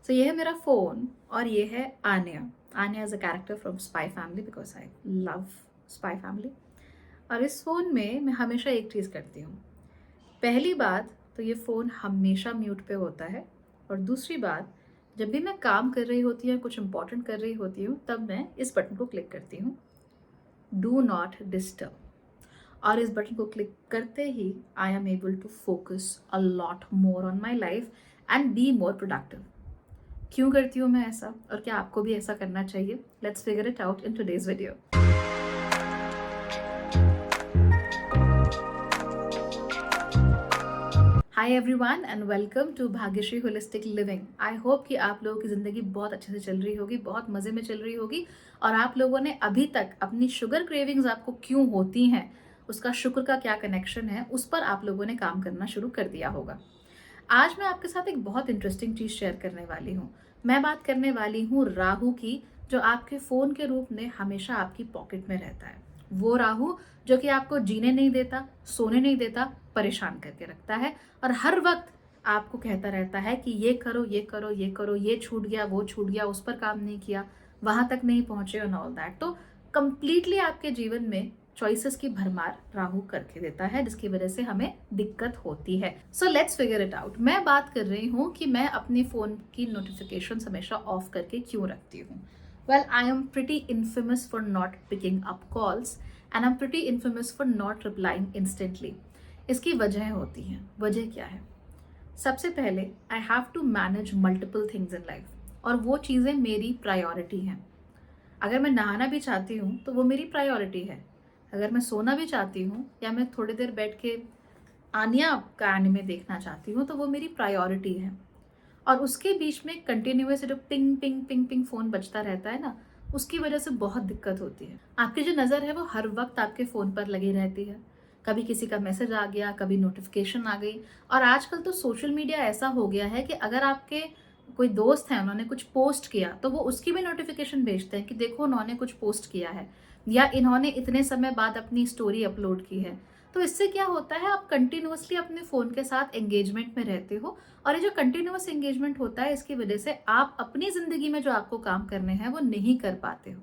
सो ये है मेरा फ़ोन और ये है Anya. Anya is a character from Spy Family because I love Spy Family. और इस फ़ोन में मैं हमेशा एक चीज़ करती हूँ। पहली बात तो ये फ़ोन हमेशा म्यूट पे होता है, और दूसरी बात, जब भी मैं काम कर रही होती हूँ, कुछ इंपॉर्टेंट कर रही होती हूँ, तब मैं इस बटन को क्लिक करती हूँ, डू नॉट डिस्टर्ब। और इस बटन को क्लिक करते ही I am able to focus a lot more on my life and be more productive. क्यों करती हूँ मैं ऐसा, और क्या आपको भी ऐसा करना चाहिए? Let's figure it out in today's video. Hi everyone and welcome to Bhagyashree holistic living. I hope कि आप लोगों की ज़िंदगी बहुत अच्छे से चल रही होगी, बहुत मज़े में चल रही होगी, और आप लोगों ने अभी तक अपनी शुगर क्रेविंग्स आपको क्यों होती हैं, उसका शुक्र का क्या कनेक्शन है, उस पर आप लोगों ने काम करना शुरू कर दिया होगा। आज मैं आपके साथ एक बहुत इंटरेस्टिंग चीज़ शेयर करने वाली हूँ। मैं बात करने वाली हूँ राहु की, जो आपके फ़ोन के रूप में हमेशा आपकी पॉकेट में रहता है। वो राहु जो कि आपको जीने नहीं देता, सोने नहीं देता, परेशान करके रखता है, और हर वक्त आपको कहता रहता है कि ये करो, ये करो, ये करो, ये छूट गया, वो छूट गया, उस पर काम नहीं किया, वहाँ तक नहीं पहुँचे, एंड ऑल दैट। तो कंप्लीटली आपके जीवन में चॉइसेस की भरमार राहु करके देता है, जिसकी वजह से हमें दिक्कत होती है। So let's figure it out. मैं बात कर रही हूँ कि मैं अपने फ़ोन की नोटिफिकेशन हमेशा ऑफ करके क्यों रखती हूँ। Well, I am pretty infamous for not picking up calls and I am pretty infamous for not replying instantly. इसकी वजह होती हैं। वजह क्या है? सबसे पहले, I have to manage multiple things in life, और वो चीज़ें मेरी प्रायोरिटी हैं। अगर मैं नहाना भी चाहती हूँ तो वो मेरी प्रायोरिटी है। अगर मैं सोना भी चाहती हूँ, या मैं थोड़ी देर बैठ के आन्या का एनिमे देखना चाहती हूँ, तो वो मेरी प्रायोरिटी है। और उसके बीच में कंटिन्यूअस जो ping ping ping ping phone बजता रहता है ना, उसकी वजह से बहुत दिक्कत होती है। आपकी जो नज़र है वो हर वक्त आपके फ़ोन पर लगी रहती है। कभी किसी का मैसेज आ गया, कभी नोटिफिकेशन आ गई। और आजकल तो सोशल मीडिया ऐसा हो गया है कि अगर आपके कोई दोस्त हैं, उन्होंने कुछ पोस्ट किया, तो वो उसकी भी नोटिफिकेशन भेजते हैं कि देखो उन्होंने कुछ पोस्ट किया है, या इन्होंने इतने समय बाद अपनी स्टोरी अपलोड की है। तो इससे क्या होता है, आप कंटिन्यूअसली अपने फ़ोन के साथ एंगेजमेंट में रहते हो, और ये जो कंटिन्यूअस एंगेजमेंट होता है, इसकी वजह से आप अपनी ज़िंदगी में जो आपको काम करने हैं वो नहीं कर पाते हो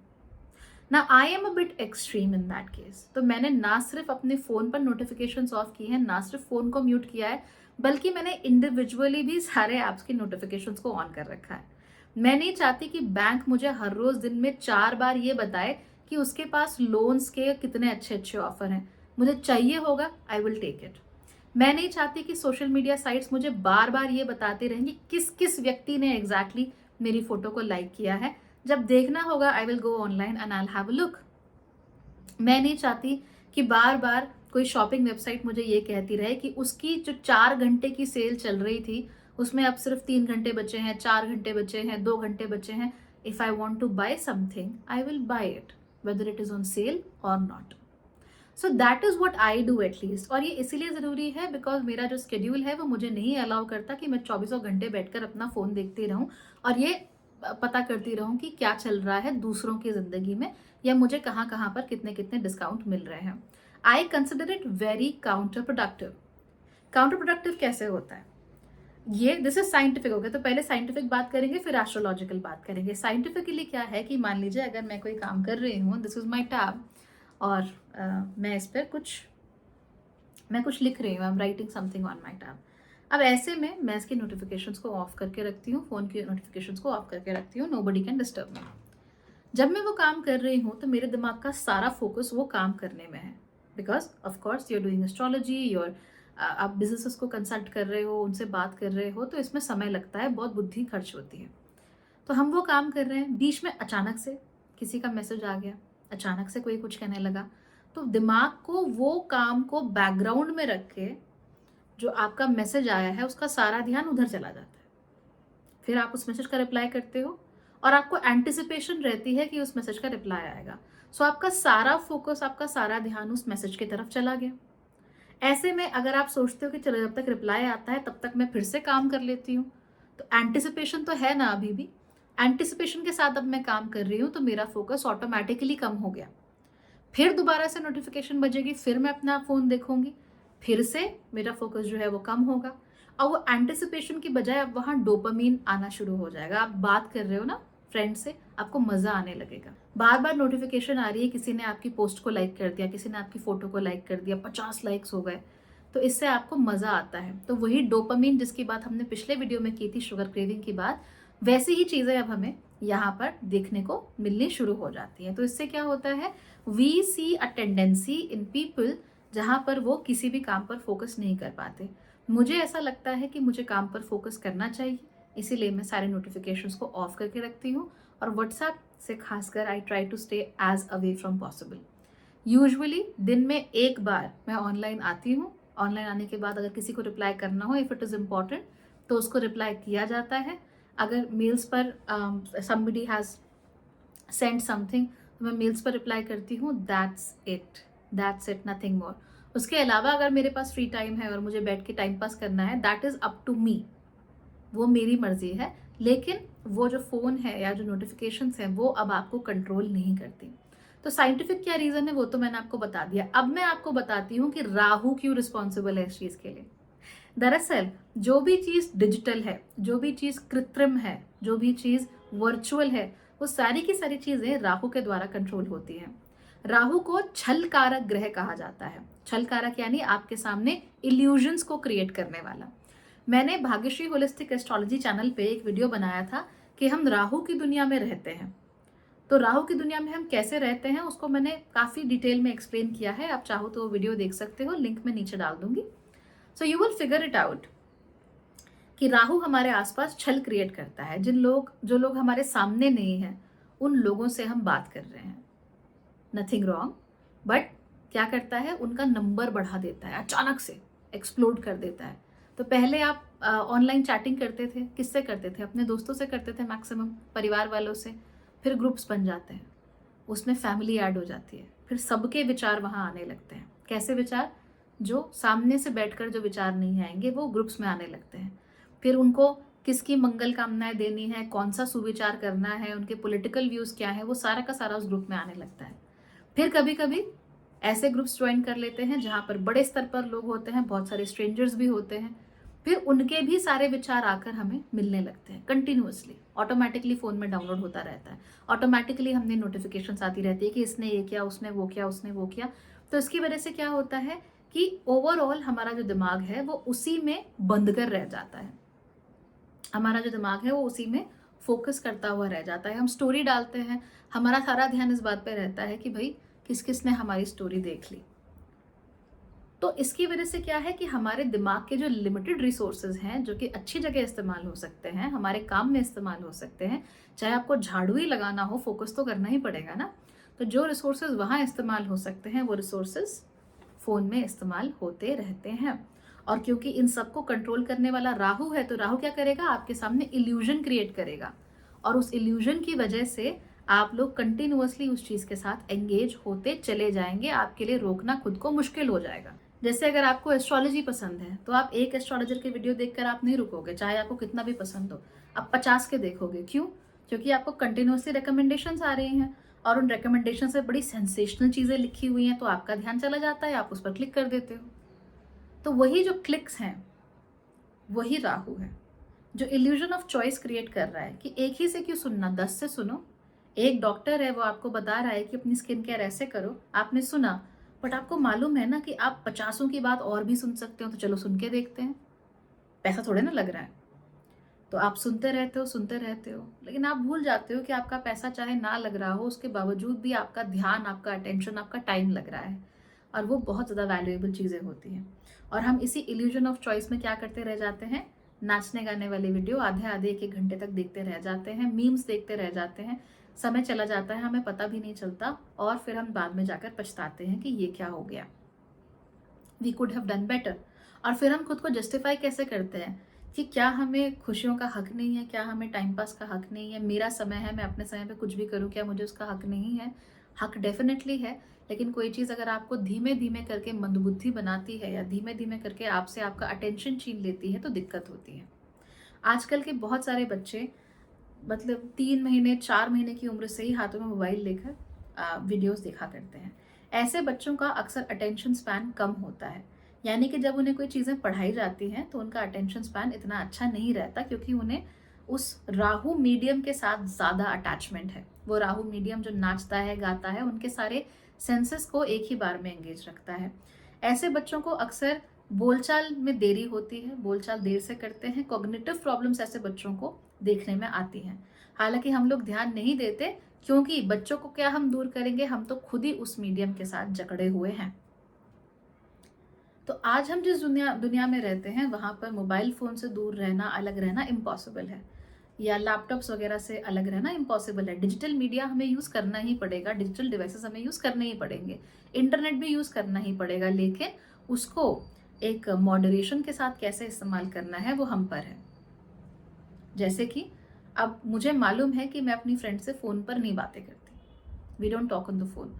ना। I am a bit extreme in that case. तो मैंने ना सिर्फ अपने फ़ोन पर नोटिफिकेशंस ऑफ की हैं, ना सिर्फ फ़ोन को म्यूट किया है, बल्कि मैंने इंडिविजुअली भी सारे ऐप्स की नोटिफिकेशंस को ऑन कर रखा है। मैं नहीं चाहती कि बैंक मुझे हर रोज़ दिन में 4 बार ये बताए कि उसके पास लोन्स के कितने अच्छे अच्छे ऑफर हैं। मुझे चाहिए होगा, आई विल टेक इट। मैं नहीं चाहती कि सोशल मीडिया साइट्स मुझे बार बार ये बताते रहें कि किस किस व्यक्ति ने एग्जैक्टली मेरी फोटो को लाइक किया है। जब देखना होगा, I will go online and I will have a look. मैं नहीं चाहती कि बार बार कोई शॉपिंग वेबसाइट मुझे ये कहती रहे कि उसकी जो 4 घंटे की सेल चल रही थी, उसमें अब सिर्फ 3 घंटे बचे हैं, 4 घंटे बचे हैं, 2 घंटे बचे हैं। If I want to buy something, I will buy it, whether it is on sale और not. So that is what I do at least. और ये इसीलिए ज़रूरी है बिकॉज मेरा जो स्केड्यूल है वो मुझे नहीं अलाउ करता कि मैं 24 घंटे बैठकर अपना फ़ोन देखती रहूं, और ये पता करती रहूं कि क्या चल रहा है दूसरों की ज़िंदगी में, या मुझे कहाँ कहाँ पर कितने कितने डिस्काउंट मिल रहे हैं। I consider it very counter productive. Counter productive कैसे होता है? ये दिस इज साइंटिफिक हो गया, तो पहले साइंटिफिक बात करेंगे, फिर एस्ट्रोलॉजिकल बात करेंगे। साइंटिफिकली क्या है कि मान लीजिए अगर मैं कोई काम कर रही हूँ, दिस इज माई टैब, और मैं इस पर मैं कुछ लिख रही हूँ, I am writing something on my tab. अब ऐसे में मैं इसकी नोटिफिकेशंस को ऑफ करके रखती हूँ, फ़ोन की नोटिफिकेशंस को ऑफ करके रखती हूँ, नोबडी कैन डिस्टर्ब मी। जब मैं वो काम कर रही हूँ तो मेरे दिमाग का सारा फोकस वो काम करने में है, because of course you are doing astrology, your आप बिजनेसेस को कंसल्ट कर रहे हो, उनसे बात कर रहे हो, तो इसमें समय लगता है, बहुत बुद्धि खर्च होती है। तो हम वो काम कर रहे हैं, बीच में अचानक से किसी का मैसेज आ गया, अचानक से कोई कुछ कहने लगा, तो दिमाग को वो काम को बैकग्राउंड में रख के जो आपका मैसेज आया है उसका सारा ध्यान उधर चला जाता है। फिर आप उस मैसेज का रिप्लाई करते हो, और आपको एंटिसिपेशन रहती है कि उस मैसेज का रिप्लाई आएगा। सो आपका सारा फोकस, आपका सारा ध्यान उस मैसेज की तरफ चला गया। ऐसे में अगर आप सोचते हो कि चलो जब तक रिप्लाई आता है तब तक मैं फिर से काम कर लेती हूँ, तो एंटिसिपेशन तो है ना अभी भी, एंटिसिपेशन के साथ अब मैं काम कर रही हूँ, तो मेरा फोकस ऑटोमेटिकली कम हो गया। फिर दोबारा से नोटिफिकेशन बजेगी, फिर मैं अपना फ़ोन देखूंगी, फिर से मेरा फोकस जो है वो कम होगा। और वो एंटिसिपेशन की बजाय अब वहाँ डोपामीन आना शुरू हो जाएगा। आप बात कर रहे हो ना फ्रेंड से, आपको मजा आने लगेगा। बार बार नोटिफिकेशन आ रही है, किसी ने आपकी पोस्ट को लाइक कर दिया, किसी ने आपकी फोटो को लाइक कर दिया, 50 लाइक्स हो गए, तो इससे आपको मजा आता है। तो वही डोपामीन जिसकी बात हमने पिछले वीडियो में की थी शुगर क्रेविंग की बात, वैसी ही चीजें अब हमें यहाँ पर देखने को मिलनी शुरू हो जाती है। तो इससे क्या होता है, we see a tendency in people जहाँ पर वो किसी भी काम पर फोकस नहीं कर पाते। मुझे ऐसा लगता है कि मुझे काम पर फोकस करना चाहिए, इसीलिए मैं सारे नोटिफिकेशंस को ऑफ करके रखती हूँ, और व्हाट्सएप से खासकर I try to stay as away from possible. Usually दिन में एक बार मैं ऑनलाइन आती हूँ। ऑनलाइन आने के बाद अगर किसी को रिप्लाई करना हो, इफ इट इज़ इम्पॉर्टेंट, तो उसको रिप्लाई किया जाता है। अगर मेल्स पर समबडी हैज़ सेंड समथिंग तो मैं मेल्स पर रिप्लाई करती हूँ। That's it, nothing more. उसके अलावा अगर मेरे पास फ्री टाइम है और मुझे बैठ के टाइम पास करना है, that is up to me, वो मेरी मर्जी है। लेकिन वो जो फ़ोन है या जो नोटिफिकेशंस हैं वो अब आपको कंट्रोल नहीं करती। तो साइंटिफिक क्या रीज़न है वो तो मैंने आपको बता दिया। अब मैं आपको बताती हूँ कि राहु क्यों रिस्पॉन्सिबल है इस चीज़ के लिए। दरअसल जो भी चीज़ डिजिटल है, जो भी चीज़ कृत्रिम है, जो भी चीज़ वर्चुअल है, वो सारी की सारी चीज़ें राहु के द्वारा कंट्रोल होती हैं। राहु को छल कारक ग्रह कहा जाता है। छल कारक यानी आपके सामने इल्यूजन्स को क्रिएट करने वाला। मैंने भाग्यश्री होलिस्टिक एस्ट्रोलॉजी चैनल पे एक वीडियो बनाया था कि हम राहु की दुनिया में रहते हैं। तो राहु की दुनिया में हम कैसे रहते हैं उसको मैंने काफ़ी डिटेल में एक्सप्लेन किया है। आप चाहो तो वो वीडियो देख सकते हो, लिंक मैं नीचे डाल दूंगी। So you will figure it out कि राहु हमारे आसपास छल क्रिएट करता है। जो लोग हमारे सामने नहीं हैं, उन लोगों से हम बात कर रहे हैं, नथिंग रॉन्ग, बट क्या करता है, उनका नंबर बढ़ा देता है, अचानक से एक्सप्लोड कर देता है। तो पहले आप ऑनलाइन चैटिंग करते थे, किससे करते थे? अपने दोस्तों से करते थे, मैक्सिमम परिवार वालों से। फिर ग्रुप्स बन जाते हैं, उसमें फैमिली ऐड हो जाती है, फिर सबके विचार वहाँ आने लगते हैं। कैसे विचार? जो सामने से बैठकर जो विचार नहीं आएंगे वो ग्रुप्स में आने लगते हैं। फिर उनको किसकी मंगल कामनाएं देनी है, कौन सा सुविचार करना है, उनके पॉलिटिकल व्यूज़ क्या है, वो सारा का सारा उस ग्रुप में आने लगता है। फिर कभी कभी ऐसे ग्रुप्स ज्वाइन कर लेते हैं जहाँ पर बड़े स्तर पर लोग होते हैं, बहुत सारे स्ट्रेंजर्स भी होते हैं। फिर उनके भी सारे विचार आकर हमें मिलने लगते हैं कंटिन्यूअसली। ऑटोमेटिकली फ़ोन में डाउनलोड होता रहता है, ऑटोमेटिकली हमने नोटिफिकेशंस आती रहती है कि इसने ये किया, उसने वो किया, उसने वो किया। तो इसकी वजह से क्या होता है कि ओवरऑल हमारा जो दिमाग है वो उसी में बंद कर रह जाता है। हमारा जो दिमाग है वो उसी में फोकस करता हुआ रह जाता है। हम स्टोरी डालते हैं, हमारा सारा ध्यान इस बात पे रहता है कि भाई किस किस ने हमारी स्टोरी देख ली। तो इसकी वजह से क्या है कि हमारे दिमाग के जो लिमिटेड रिसोर्सेज हैं, जो कि अच्छी जगह इस्तेमाल हो सकते हैं, हमारे काम में इस्तेमाल हो सकते हैं, चाहे आपको झाड़ू ही लगाना हो, फोकस तो करना ही पड़ेगा ना। तो जो रिसोर्सेज वहाँ इस्तेमाल हो सकते हैं वो रिसोर्सेज फ़ोन में इस्तेमाल होते रहते हैं। और क्योंकि इन सबको कंट्रोल करने वाला राहु है, तो राहु क्या करेगा, आपके सामने इल्यूजन क्रिएट करेगा, और उस इल्यूजन की वजह से आप लोग कंटिन्यूअसली उस चीज़ के साथ एंगेज होते चले जाएंगे। आपके लिए रोकना खुद को मुश्किल हो जाएगा। जैसे अगर आपको एस्ट्रोलॉजी पसंद है तो आप एक एस्ट्रोलॉजर के वीडियो देखकर आप नहीं रुकोगे, चाहे आपको कितना भी पसंद हो। आप 50 के देखोगे। क्यों? क्योंकि आपको कंटिन्यूअसली रिकमेंडेशंस आ रही हैं, और उन रिकमेंडेशन से बड़ी सेंसेशनल चीज़ें लिखी हुई हैं, तो आपका ध्यान चला जाता है, आप उस पर क्लिक कर देते हो। तो वही जो क्लिक्स हैं वही राहु है, जो इल्यूजन ऑफ चॉइस क्रिएट कर रहा है कि एक ही से क्यों सुनना, 10 से सुनो। एक डॉक्टर है, वो आपको बता रहा है कि अपनी स्किन केयर ऐसे करो, आपने सुना, बट आपको मालूम है ना कि आप 50 की बात और भी सुन सकते हो, तो चलो सुन के देखते हैं, पैसा थोड़े ना लग रहा है। तो आप सुनते रहते हो, लेकिन आप भूल जाते हो कि आपका पैसा चाहे ना लग रहा हो, उसके बावजूद भी आपका ध्यान, आपका अटेंशन, आपका टाइम लग रहा है, और वो बहुत ज़्यादा वैल्यूएबल चीज़ें होती हैं। और हम इसी इल्यूजन ऑफ चॉइस में क्या करते रह जाते हैं, नाचने गाने वाली वीडियो आधे आधे एक एक घंटे तक देखते रह जाते हैं, मीम्स देखते रह जाते हैं, समय चला जाता है, हमें पता भी नहीं चलता, और फिर हम बाद में जाकर पछताते हैं कि ये क्या हो गया, we could have done better. और फिर हम खुद को जस्टिफाई कैसे करते हैं कि क्या हमें खुशियों का हक नहीं है, क्या हमें टाइम पास का हक नहीं है, मेरा समय है, मैं अपने समय पे कुछ भी करूं, क्या मुझे उसका हक नहीं है? हक डेफिनेटली है, लेकिन कोई चीज़ अगर आपको धीमे धीमे करके मंदबुद्धि बनाती है, या धीमे धीमे करके आपसे आपका अटेंशन छीन लेती है, तो दिक्कत होती है। आजकल के बहुत सारे बच्चे, मतलब 3 महीने 4 महीने की उम्र से ही हाथों में मोबाइल लेकर वीडियोस देखा करते हैं। ऐसे बच्चों का अक्सर अटेंशन स्पैन कम होता है, यानी कि जब उन्हें कोई चीज़ें पढ़ाई जाती हैं तो उनका अटेंशन स्पैन इतना अच्छा नहीं रहता, क्योंकि उन्हें उस राहु मीडियम के साथ ज़्यादा अटैचमेंट है। वो राहु मीडियम जो नाचता है, गाता है, उनके सारे सेंसेस को एक ही बार में एंगेज रखता है। ऐसे बच्चों को अक्सर बोलचाल में देरी होती है, बोलचाल देर से करते हैं, कॉग्निटिव प्रॉब्लम्स ऐसे बच्चों को देखने में आती हैं। हालांकि हम लोग ध्यान नहीं देते, क्योंकि बच्चों को क्या हम दूर करेंगे, हम तो खुद ही उस मीडियम के साथ जकड़े हुए हैं। तो आज हम जिस दुनिया दुनिया में रहते हैं, वहाँ पर मोबाइल फ़ोन से दूर रहना, अलग रहना इम्पॉसिबल है, या लैपटॉप्स वगैरह से अलग रहना इम्पॉसिबल है। डिजिटल मीडिया हमें यूज़ करना ही पड़ेगा, डिजिटल डिवाइसेस हमें यूज़ करने ही पड़ेंगे, इंटरनेट भी यूज़ करना ही पड़ेगा, लेकिन उसको एक मॉडरेशन के साथ कैसे इस्तेमाल करना है वो हम पर है। जैसे कि अब मुझे मालूम है कि मैं अपनी फ्रेंड से फ़ोन पर नहीं बातें करती, we don't talk on the phone.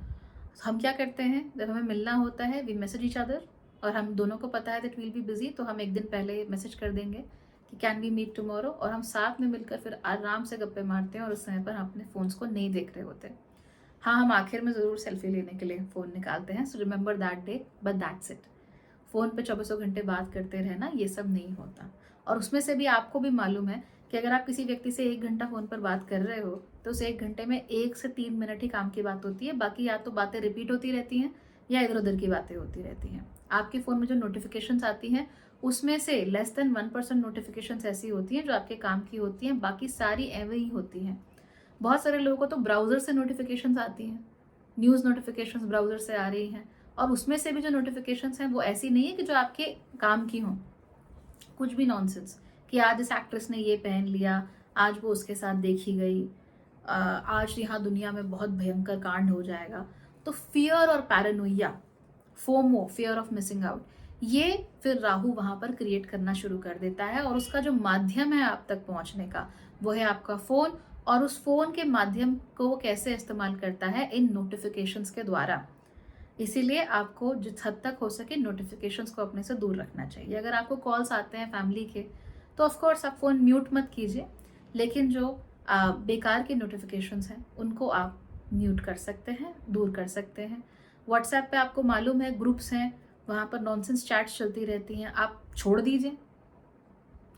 हम क्या करते हैं, जब हमें मिलना होता है वी मैसेज ईच अदर, और हम दोनों को पता है दैट वील बी बिजी, तो हम एक दिन पहले मैसेज कर देंगे कि कैन वी मीट टुमारो, और हम साथ में मिलकर फिर आराम से गप्पे मारते हैं, और उस समय पर हम अपने फ़ोन्स को नहीं देख रहे होते। हाँ, हम आखिर में ज़रूर सेल्फी लेने के लिए फ़ोन निकालते हैं, so remember that day, but that's it. Phone पे चौबीसों घंटे बात करते रहना, ये सब नहीं होता। और उसमें से भी आपको भी मालूम है कि अगर आप किसी व्यक्ति से 1 घंटा फ़ोन पर बात कर रहे हो, तो उस 1 घंटे में 1 से 3 मिनट ही काम की बात होती है, बाकी या तो बातें रिपीट होती रहती हैं या इधर-उधर की बातें होती रहती हैं। आपके फ़ोन में जो नोटिफ़िकेशंस आती हैं, उसमें से लेस देन 1% नोटिफ़िकेशंस ऐसी होती हैं जो आपके काम की होती हैं, बाकी सारी एवं ही होती हैं। बहुत सारे लोगों को तो ब्राउज़र से नोटिफ़िकेशंस आती हैं, न्यूज़ नोटिफ़िकेशंस ब्राउज़र से आ रही हैं, और उसमें से भी जो नोटिफ़िकेशंस हैं वो ऐसी नहीं है कि जो आपके काम की हों। कुछ भी नॉनसेंस, कि आज इस एक्ट्रेस ने ये पहन लिया, आज वो उसके साथ देखी गई, आज यहाँ दुनिया में बहुत भयंकर कांड हो जाएगा। तो फियर और paranoia, FOMO, fear of missing out, ये फिर राहु वहाँ पर क्रिएट करना शुरू कर देता है, और उसका जो माध्यम है आप तक पहुँचने का, वो है आपका फ़ोन, और उस फ़ोन के माध्यम को वो कैसे इस्तेमाल करता है, इन नोटिफिकेशंस के द्वारा। इसीलिए आपको जिस हद तक हो सके नोटिफिकेशंस को अपने से दूर रखना चाहिए। अगर आपको कॉल्स आते हैं फैमिली के, तो ऑफ कोर्स आप फ़ोन म्यूट मत कीजिए, लेकिन जो बेकार के नोटिफिकेशंस हैं उनको आप म्यूट कर सकते हैं, दूर कर सकते हैं। व्हाट्सएप पे आपको मालूम है ग्रुप्स हैं, वहाँ पर नॉनसेंस चैट्स चलती रहती हैं, आप छोड़ दीजिए,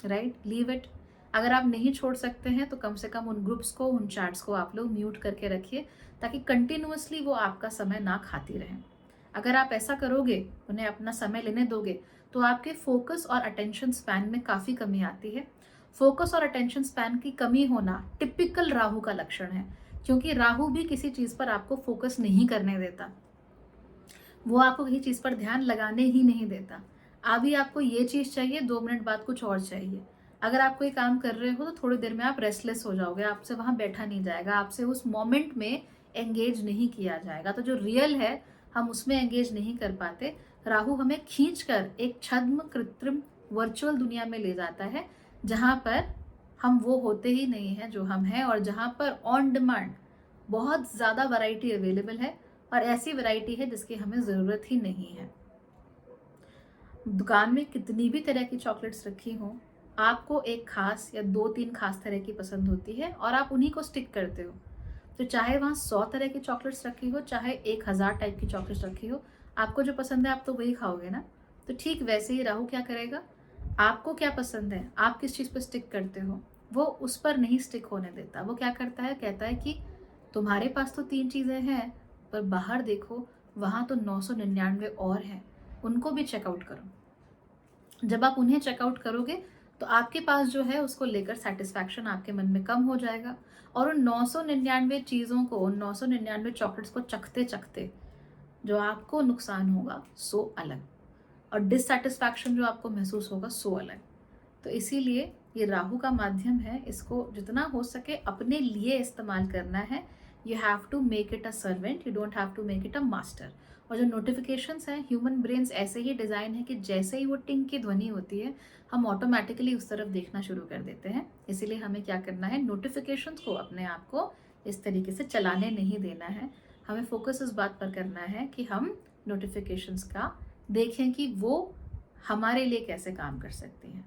राइट, लीव इट। अगर आप नहीं छोड़ सकते हैं तो कम से कम उन ग्रुप्स को, उन चैट्स को आप लोग म्यूट करके रखिए, ताकि कंटिन्यूअसली वो आपका समय ना खाती रहें। अगर आप ऐसा करोगे, उन्हें अपना समय लेने दोगे, तो आपके फोकस और अटेंशन स्पैन में काफ़ी कमी आती है। फोकस और अटेंशन स्पैन की कमी होना टिपिकल राहु का लक्षण है, क्योंकि राहु भी किसी चीज़ पर आपको फोकस नहीं करने देता, वो आपको किसी चीज़ पर ध्यान लगाने ही नहीं देता। अभी आपको ये चीज़ चाहिए, 2 मिनट बाद कुछ और चाहिए। अगर आप कोई काम कर रहे हो तो थोड़ी देर में आप रेस्टलेस हो जाओगे, आपसे वहाँ बैठा नहीं जाएगा, आपसे उस मोमेंट में एंगेज नहीं किया जाएगा। तो जो रियल है हम उसमें एंगेज नहीं कर पाते। राहु हमें खींच कर एक छद्म, कृत्रिम, वर्चुअल दुनिया में ले जाता है, जहाँ पर हम वो होते ही नहीं हैं जो हम हैं, और जहाँ पर ऑन डिमांड बहुत ज़्यादा वैरायटी अवेलेबल है, और ऐसी वैरायटी है जिसकी हमें ज़रूरत ही नहीं है। दुकान में कितनी भी तरह की चॉकलेट्स रखी हों, आपको एक खास या 2-3 खास तरह की पसंद होती है, और आप उन्हीं को स्टिक करते हो। तो चाहे वहाँ 100 तरह की चॉकलेट्स रखी हो, चाहे 1000 टाइप की चॉकलेट्स रखी हो, आपको जो पसंद है आप तो वही खाओगे ना। तो ठीक वैसे ही राहु क्या करेगा, आपको क्या पसंद है, आप किस चीज़ पर स्टिक करते हो, वो उस पर नहीं स्टिक होने देता। वो क्या करता है, कहता है कि तुम्हारे पास तो 3 चीज़ें हैं, पर बाहर देखो, वहाँ तो 999 और हैं, उनको भी चेकआउट करो। जब आप उन्हें चेकआउट करोगे, तो आपके पास जो है उसको लेकर सेटिस्फैक्शन आपके मन में कम हो जाएगा, और उन 999 चीज़ों को, उन 999 चॉकलेट्स को चखते चखते जो आपको नुकसान होगा सो अलग, और डिससेटिस्फैक्शन जो आपको महसूस होगा सो अलग। तो इसीलिए ये राहु का माध्यम है, इसको जितना हो सके अपने लिए इस्तेमाल करना है। You have to make it a servant, you don't have to make it a master. और जो नोटिफिकेशंस हैं, ह्यूमन ब्रेन्स ऐसे ही डिज़ाइन है कि जैसे ही वो टिंग की ध्वनि होती है, हम ऑटोमेटिकली उस तरफ देखना शुरू कर देते हैं। इसीलिए हमें क्या करना है, नोटिफिकेशंस को अपने आप को इस तरीके से चलाने नहीं देना है। हमें फोकस इस बात पर करना है कि हम नोटिफिकेशंस का देखें कि वो हमारे लिए कैसे काम कर सकती हैं,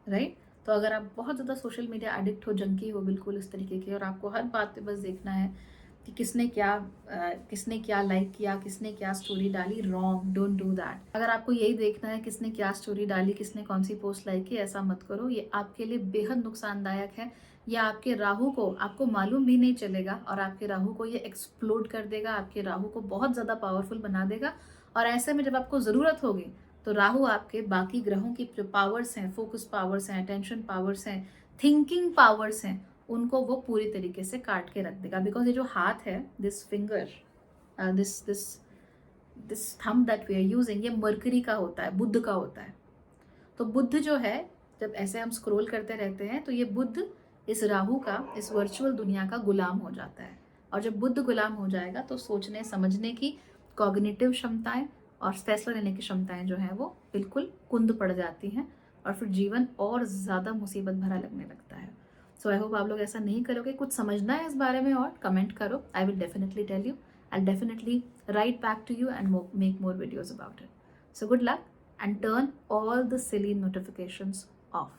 राइट। तो अगर आप बहुत ज़्यादा सोशल मीडिया एडिक्ट हो, जंकी हो बिल्कुल इस तरीके के, और आपको हर बात पे बस देखना है कि किसने क्या लाइक किया, किसने क्या स्टोरी डाली। Wrong, don't do that. अगर आपको यही देखना है किसने क्या स्टोरी डाली, किसने कौन सी पोस्ट लाइक की, ऐसा मत करो। ये आपके लिए बेहद नुकसानदायक है। ये आपके राहु को, आपको मालूम भी नहीं चलेगा, और आपके राहु को ये एक्सप्लोड कर देगा, आपके राहु को बहुत ज़्यादा पावरफुल बना देगा। और ऐसे में जब आपको ज़रूरत होगी तो राहु आपके बाकी ग्रहों की जो पावर्स हैं, फोकस पावर्स हैं, अटेंशन पावर्स हैं, थिंकिंग पावर्स हैं, उनको वो पूरी तरीके से काट के रख देगा। बिकॉज ये जो हाथ है, this finger, this this this thumb that we are using, ये मरकरी का होता है, बुध का होता है। तो बुध जो है, जब ऐसे हम स्क्रॉल करते रहते हैं तो ये बुध इस राहु का, इस वर्चुअल दुनिया का गुलाम हो जाता है। और जब बुध गुलाम हो जाएगा तो सोचने समझने की, कॉग्निटिव क्षमताएं और फैसला लेने की क्षमताएं जो हैं वो बिल्कुल कुंद पड़ जाती हैं, और फिर जीवन और ज़्यादा मुसीबत भरा लगने लगता है। सो आई होप आप लोग ऐसा नहीं करोगे। कुछ समझना है इस बारे में और कमेंट करो, I will definitely tell you, I definitely write back to you and make more videos about it. So good luck and turn all the silly notifications off.